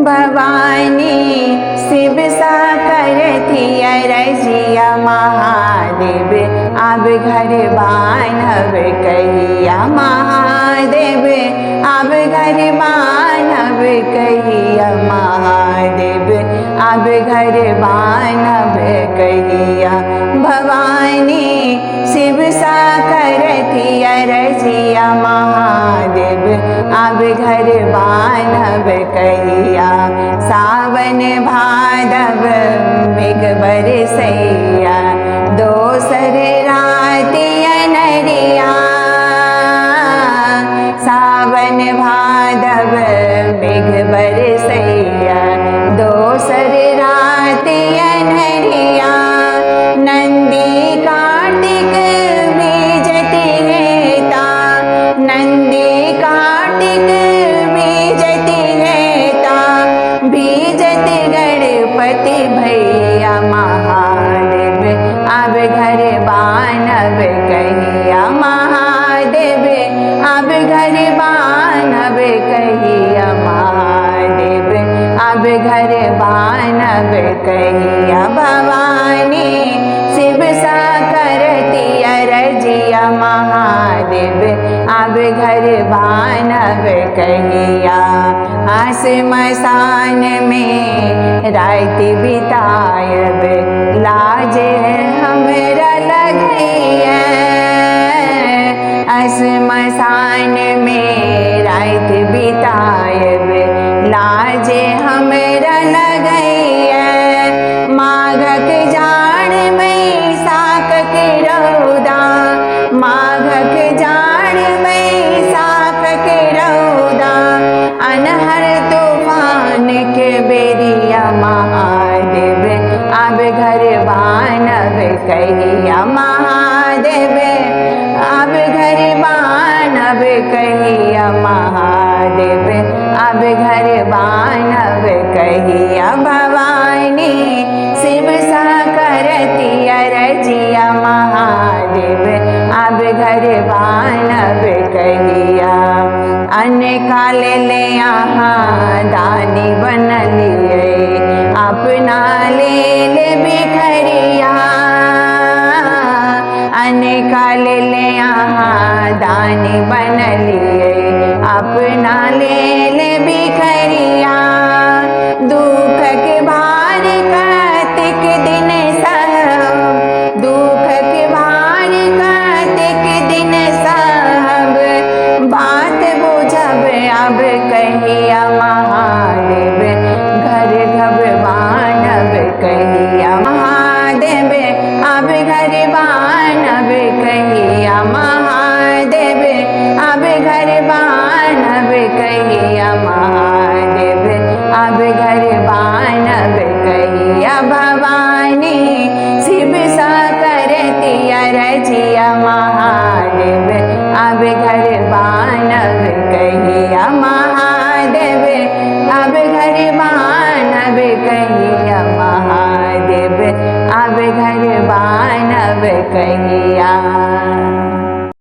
भवानी शिव सा करती अरजिया महादेव अब घर बानव कहिया महादेव अब घर बानव कहिया महादेव अब घर बानव कहिया। भवानी शिव सा करती अरजिया महादेव अब घर बानव कहिया। सावन भादव मृग बरसैया दोसर राति अनरिया। सावन भादव मृग बरसैया दोसर राति अनरिया। नंदी कार्तिक बीजति हेता नंदी कार्तिक बीजति हेता बीजति गणपति भैया महादेव अब घर बानव कहिया महादेव अब घर बानव कहिया महादेव अब घर बानव कहिया। भवानी शिव सा करती अरजिया महादेव अब घर बानव कहिया। श्मशान में रात बितायब लाज हमरा लगैया। श्मशान में रात बितायब लाज हमरा लगैया। माघक जाड़ में साकक रौदा माघक जाड़ में साकक रौदा अनहर तूफान के बेरिया महादेव अब घर बानव कहिया महादेव अब घर बानव कहिया महादेव अब घर बानव कहिया। भवानी शिव सा करती अरजिया महादेव अब घर बानव कहिया। अन्य काल ले यहाँ दानी बनलिए अपना ले बिखरिया। अन्य काल ले यहाँ दानी बनलिए अपना ले बिखरिया। दुख के भार कार्तिक दिन सब दुख के भार कार्तिक दिन सब बात बुझब अब कहिया महादेव घर घर बानव कहिया महादेव अब घर बानव कहिया महादेव अब घर बानव कहिया महादेव अब घर बानव कहिया। भवानी शिव सा करती अरजिया महादेव अब घर बानव कहिया महादेव अब घर बानव कहिया महादेव अब घर बानव कहिया।